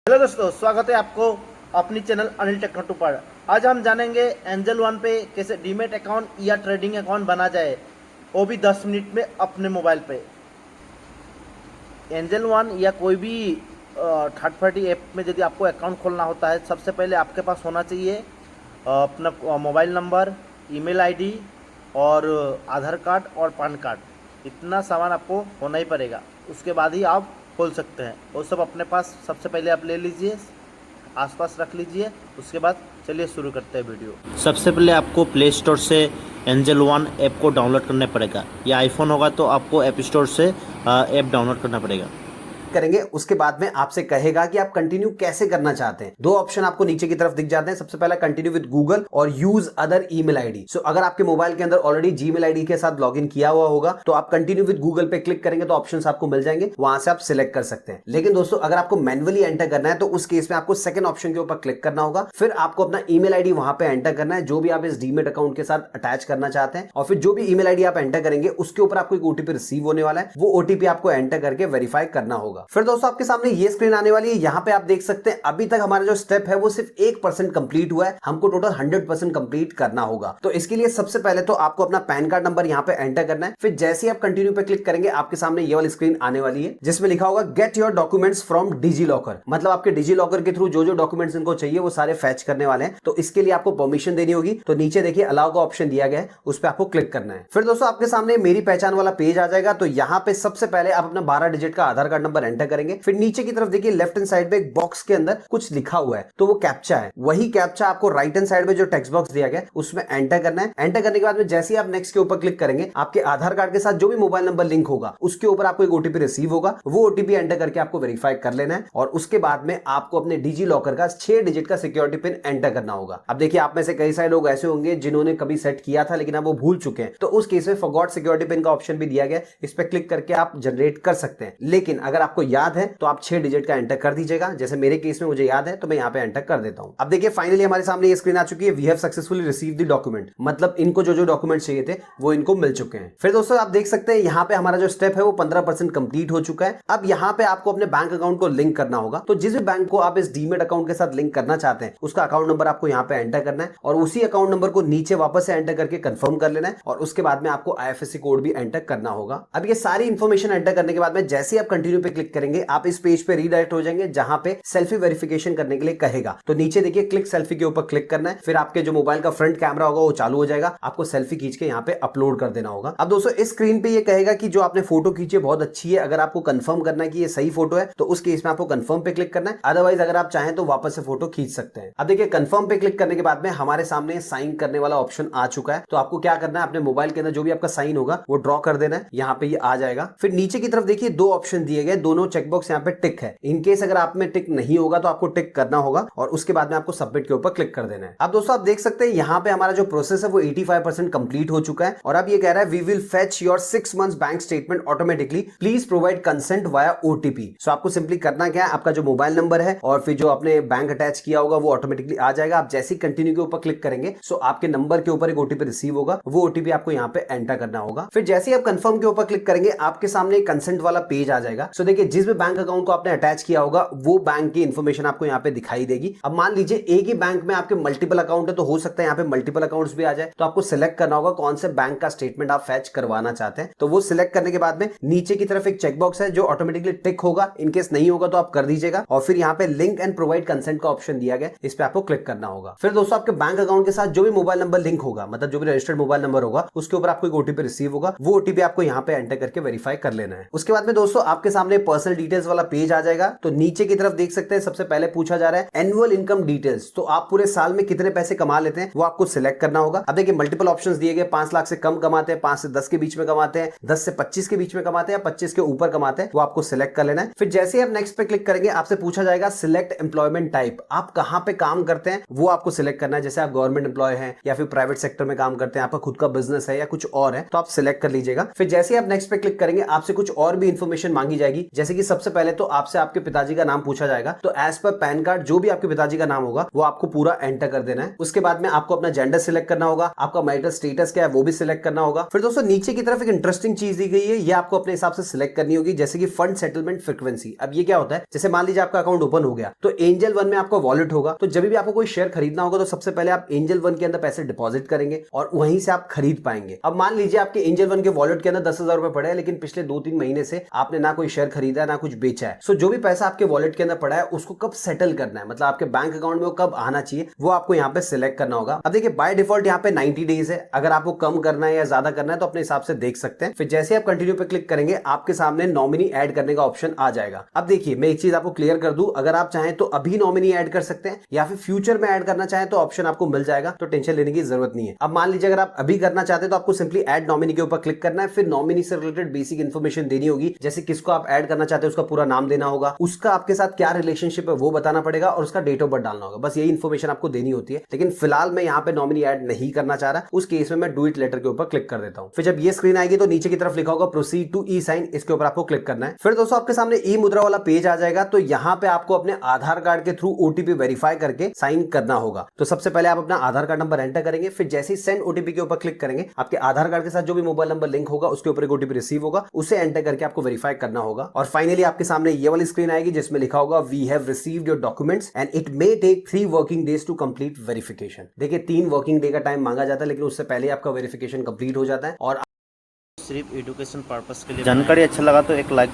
Hello दोस्तों, स्वागत है आपको अपनी चैनल अनिल टेक्नो पर। आज हम जानेंगे एंजल वन पे कैसे डीमेट अकाउंट या ट्रेडिंग अकाउंट बना जाए, वो भी 10 मिनट में अपने मोबाइल पे। एंजल वन या कोई भी थर्ड पार्टी ऐप में यदि आपको अकाउंट खोलना होता है, सबसे पहले आपके पास होना चाहिए अपना मोबाइल नंबर, ईमेल आईडी और आधार कार्ड और पैन कार्ड। इतना सामान आपको होना ही पड़ेगा, उसके बाद ही आप खोल सकते हैं। वो सब अपने पास सबसे पहले आप ले लीजिए, आसपास रख लीजिए। उसके बाद चलिए शुरू करते हैं वीडियो। सबसे पहले आपको प्ले स्टोर से एंजल वन ऐप को डाउनलोड करना पड़ेगा, या आईफोन होगा तो आपको ऐप स्टोर से ऐप डाउनलोड करना पड़ेगा। करेंगे उसके बाद में आपसे कहेगा कि आप कंटिन्यू कैसे करना चाहते हैं। दो ऑप्शन आपको नीचे की तरफ दिख जाते हैं। सबसे पहला कंटिन्यू विद गूगल और यूज अदर ईमेल आईडी। सो अगर आपके मोबाइल के अंदर ऑलरेडी जीमेल आईडी के साथ लॉगिन किया हुआ होगा तो आप कंटिन्यू विद गूगल पे क्लिक करेंगे तो ऑप्शंस आपको मिल जाएंगे, वहां से आप सिलेक्ट कर सकते हैं। लेकिन दोस्तों, अगर आपको मैन्युअली एंटर करना है तो उस केस में आपको सेकंड ऑप्शन के ऊपर क्लिक करना होगा। फिर आपको अपना ईमेल आईडी वहां पे एंटर करना है जो भी आप इस डीमेट अकाउंट के साथ अटैच करना चाहते हैं, और फिर जो भी ईमेल आईडी आप एंटर करेंगे उसके ऊपर आपको एक ओटीपी रिसीव होने वाला है। वो ओटीपी आपको एंटर करके वेरीफाई करना होगा। फिर दोस्तों, आपके सामने ये स्क्रीन आने वाली है। यहां पे आप देख सकते हैं अभी तक हमारा जो स्टेप है वो सिर्फ 1% कंप्लीट हुआ है। हमको टोटल 100% कंप्लीट करना होगा। तो इसके लिए सबसे पहले तो आपको अपना पैन कार्ड नंबर यहां पे एंटर करना है। फिर जैसे ही आप कंटिन्यू पे क्लिक करेंगे आपके सामने ये वाली स्क्रीन आने वाली है जिसमें लिखा होगा get your documents from DigiLocker. मतलब आपके डिजी लॉकर के थ्रू जो जो डॉक्यूमेंट्स इनको चाहिए वो सारे फैच करने वाले हैं। तो इसके लिए आपको परमिशन देनी होगी। तो नीचे देखिए अलाउ का ऑप्शन दिया गया है, उस पर आपको क्लिक करना है। फिर दोस्तों, आपके सामने मेरी पहचान वाला पेज आ जाएगा। तो यहां पे सबसे पहले आप अपना 12 डिजिट का आधार कार्ड नंबर एंटर करेंगे। फिर नीचे की तरफ देखिए लेफ्ट हैंड साइड पे एक बॉक्स के अंदर कुछ लिखा हुआ है, तो वो कैप्चा है। वही कैप्चा आपको राइट हैंड साइड में जो टेक्स्ट बॉक्स दिया गया है उसमें एंटर करना है। एंटर करने के बाद में जैसे ही आप नेक्स्ट के ऊपर क्लिक करेंगे आपके आधार कार्ड के साथ जो भी मोबाइल नंबर लिंक होगा उसके ऊपर आपको एक ओटीपी रिसीव होगा। वो ओटीपी एंटर करके आपको वेरीफाई कर लेना है, और उसके बाद में आपको अपने डिजी लॉकर का 6 डिजिट का सिक्योरिटी पिन एंटर करना होगा। अब देखिए, आप में से कई सारे लोग ऐसे होंगे जिन्होंने कभी सेट किया था लेकिन अब वो भूल चुके हैं, तो उस केस में फॉरगॉट सिक्योरिटी पिन का ऑप्शन भी दिया गया, इस पर क्लिक करके आप जनरेट कर सकते हैं। लेकिन अगर आपको याद है तो आप 6 डिजिट का एंटर कर दीजिएगा। जैसे मेरे केस में मुझे याद है तो मैं यहाँ पे एंटर कर देता हूँ। अब देखिए, फाइनली हमारे सामने ये स्क्रीन आ चुकी है, we have successfully received the document. मतलब इनको जो जो डॉक्यूमेंट चाहिए थे वो इनको मिल चुके हैं। फिर दोस्तों, आप देख सकते हैं यहाँ पे हमारा जो स्टेप है वो 15% कंप्लीट हो चुका है। अब यहाँ पे आपको अपने बैंक अकाउंट को लिंक करना होगा। तो जिस भी बैंक को आप इस डीमेट अकाउंट के साथ लिंक करना चाहते हैं उसका अकाउंट नंबर आपको यहाँ पे एंटर करना है, और उसी अकाउंट नंबर को नीचे वापस से एंटर करके कंफर्म कर लेना है, और उसके बाद में आपको आईएफएससी कोड भी एंटर करना होगा। अब ये सारी इंफॉर्मेशन एंटर करने के बाद में जैसे ही आप कंटिन्यू पे क्लिक करेंगे आप इस पेज पे रीडायरेक्ट हो जाएंगे जहां पे सेल्फी वेरिफिकेशन करने के लिए कहेगा। तो नीचे देखिए क्लिक सेल्फी के ऊपर क्लिक करना है। फिर आपके जो मोबाइल का फ्रंट कैमरा होगा वो चालू हो जाएगा, आपको सेल्फी खींच के यहाँ पे अपलोड कर देना होगा। अब दोस्तों, इस स्क्रीन पे ये कहेगा कि जो आपने फोटो खींची है बहुत अच्छी है। अगर आपको कंफर्म करना है कि ये सही फोटो है तो उस केस में आपको कंफर्म पे क्लिक करना है। अदरवाइज अगर आप चाहें तो वापस से फोटो खींच सकते हैं। अब देखिए, कंफर्म पे क्लिक करने के बाद में हमारे सामने साइन करने वाला ऑप्शन आ चुका है। तो आपको क्या करना है, अपने मोबाइल के अंदर जो भी आपका साइन होगा वो ड्रॉ कर देना है। यहाँ पे ये आ जाएगा। फिर नीचे की तरफ देखिए दो ऑप्शन दिए गए, दोनों चेकबॉक्स यहाँ पे टिक है। इनकेस अगर आप में टिक नहीं होगा तो आपको टिक करना होगा, और उसके बाद में आपको सबमिट के ऊपर क्लिक कर देना है। अब दोस्तों, आप देख सकते हैं यहाँ पे हमारा जो प्रोसेस है वो 85% कंप्लीट हो चुका है। और अब ये कह रहा है we will fetch your 6 months bank statement automatically, please provide consent via OTP. So आपको सिंपली करना क्या है, आपका जो मोबाइल नंबर है और फिर जो आपने बैंक अटैच किया होगा वो ऑटोमेटिकली आ जाएगा। आप जैसे ही कंटिन्यू के ऊपर क्लिक करेंगे सो आपके नंबर के ऊपर एक ओटीपी रिसीव होगा, वो ओटीपी आपको यहाँ पे एंटर करना होगा। फिर जैसे ही आप कंफर्म के ऊपर क्लिक करेंगे आपके सामने एक कंसेंट वाला पेज आ जाएगा। सो देखिए, जिस भी बैंक अकाउंट को आपने अटैच किया होगा वो बैंक की इंफॉर्मेशन आपको यहाँ पे दिखाई देगी। अब मान लीजिए एक ही बैंक में आपके मल्टीपल अकाउंट है, तो हो सकता है यहाँ पे मल्टीपल अकाउंट्स भी आ जाए। तो आपको सिलेक्ट करना होगा कौन से बैंक का स्टेटमेंट आप फैच करवाना चाहते हैं। तो वो सिलेक्ट करने के बाद में नीचे की तरफ एक चेकबॉक्स है जो ऑटोमेटिकली टिक होगा। इनकेस नहीं होगा तो आप कर दीजिएगा, और फिर यहाँ पे लिंक एंड प्रोवाइड कंसेंट का ऑप्शन दिया गया, इस पे आपको क्लिक करना होगा। फिर दोस्तों, आपके बैंक अकाउंट के साथ जो भी मोबाइल नंबर लिंक होगा, मतलब जो भी रजिस्टर्ड मोबाइल नंबर होगा उसके ऊपर आपको एक ओटीपी रिसीव होगा, वो ओटीपी आपको यहाँ पे एंटर करके वेरीफाई कर लेना है। उसके बाद में दोस्तों आपके सामने पर्सनल डिटेल्स वाला पेज आ जाएगा। तो नीचे की तरफ देख सकते हैं सबसे पहले पूछा जा रहा है एनुअल इनकम डिटेल्स। तो आप पूरे साल में कितने पैसे कमा लेते हैं वो आपको सिलेक्ट करना होगा। अब देखिए, मल्टीपल ऑप्शंस दिए गए, 5 लाख से कम कमाते हैं, 5 से 10 के बीच में कमाते हैं, 10 से 25 के बीच में कमाते हैं, या 25 के ऊपर कमाते हैं, वो आपको सिलेक्ट कर लेना है। फिर जैसे ही आप नेक्स्ट पे क्लिक करेंगे आपसे पूछा जाएगा सिलेक्ट एम्प्लॉयमेंट टाइप, आप कहां पे काम करते हैं वो आपको सिलेक्ट करना है। जैसे आप गवर्नमेंट एम्प्लॉय हैं या फिर प्राइवेट सेक्टर में काम करते हैं, आपका खुद का बिजनेस है या कुछ और है, तो आप सिलेक्ट कर लीजिएगा। फिर जैसे ही आप नेक्स्ट पे क्लिक करेंगे आपसे कुछ और भी इंफॉर्मेशन मांगी जाएगी, जैसे जैसे कि सबसे पहले तो आपसे आपके पिताजी का नाम पूछा जाएगा, तो एज पर पैन कार्ड जो भी आपके पिताजी का नाम होगा वो आपको पूरा एंटर कर देना है। उसके बाद में आपको अपना जेंडर सिलेक्ट करना होगा, आपका मैरिटल स्टेटस क्या है वो भी सिलेक्ट करना होगा। फिर दोस्तों नीचे की तरफ एक इंटरेस्टिंग चीज दी गई है, ये आपको अपने हिसाब से सिलेक्ट करनी होगी, जैसे कि फंड सेटलमेंट फ्रीक्वेंसी। अब ये क्या होता है, जैसे मान लीजिए आपका अकाउंट ओपन हो गया तो एंजल वन में आपका वॉलेट होगा, तो जब भी आपको कोई शेयर खरीदना होगा तो सबसे पहले आप एंजल वन के अंदर पैसे डिपॉजिट करेंगे और वहीं से आप खरीद पाएंगे। अब मान लीजिए आपके एंजल वन के वॉलेट के अंदर 10,000 रुपए पड़े हैं, लेकिन पिछले 2-3 महीने से आपने ना कोई शेयर खरीदा है ना कुछ बेचा है। सो जो भी पैसा आपके वॉलेट के अंदर पड़ा है उसको कब सेटल करना है, मतलब आपके बैंक अकाउंट में वो कब आना चाहिए, वो आपको यहाँ पे सिलेक्ट करना होगा। अब देखिए बाय डिफॉल्ट यहाँ पे 90 डेज है, अगर आपको कम करना है या ज्यादा करना है तो अपने हिसाब से देख सकते हैं। फिर जैसे आप कंटिन्यू पे क्लिक करेंगे आपके सामने नॉमिनी ऐड करने का ऑप्शन आ जाएगा। अब देखिए मैं एक चीज आपको क्लियर कर दूं, अगर आप चाहें तो अभी नॉमिनी ऐड कर सकते हैं या फिर फ्यूचर में ऐड करना चाहें तो ऑप्शन आपको मिल जाएगा, तो टेंशन लेने की जरूरत नहीं है। अब मान लीजिए अगर आप अभी करना चाहते हैं तो आपको सिंपली ऐड नॉमिनी के ऊपर क्लिक करना है, फिर नॉमिनी से रिलेटेड बेसिक इन्फॉर्मेशन देनी होगी, जैसे किसको आप ऐड करना चाहते हैं उसका पूरा नाम देना होगा, उसका आपके साथ क्या रिलेशनशिप है वो बताना पड़ेगा और उसका डेट ऑफ बर्थ डालना होगा। बस यही इन्फॉर्मेशन आपको देनी होती है, लेकिन फिलहाल मैं यहाँ पे नॉमिनी ऐड नहीं करना चाह रहा। उस केस में मैं डू इट लेटर के ऊपर क्लिक कर देता हूँ। फिर जब ये स्क्रीन आएगी तो नीचे की तरफ लिखा होगा प्रोसीड टू ई साइन, इसके ऊपर आपको क्लिक करना है। फिर दोस्तों आपके सामने ई मुद्रा वाला पेज आ जाएगा, तो यहाँ पे आपको अपने आधार कार्ड के थ्रू ओटीपी वेरीफाई करके साइन करना होगा। तो सबसे पहले आप अपना आधार कार्ड नंबर एंटर करेंगे, फिर जैसे ही सेंड ओटीपी के ऊपर क्लिक करेंगे आपके आधार कार्ड के साथ जो भी मोबाइल नंबर लिंक होगा उसके ऊपर एक ओटीपी रिसीव होगा, उसे एंटर करके आपको वेरीफाई करना होगा। और फाइनली आपके सामने ये वाली स्क्रीन आएगी जिसमें लिखा होगा we have received your documents and it may take 3 working days to complete verification. देखिए 3 वर्किंग डे का टाइम मांगा जाता है, लेकिन उससे पहले आपका वेरिफिकेशन कंप्लीट हो जाता है। और सिर्फ एजुकेशन पर्पस के लिए जानकारी अच्छा लगा तो एक लाइक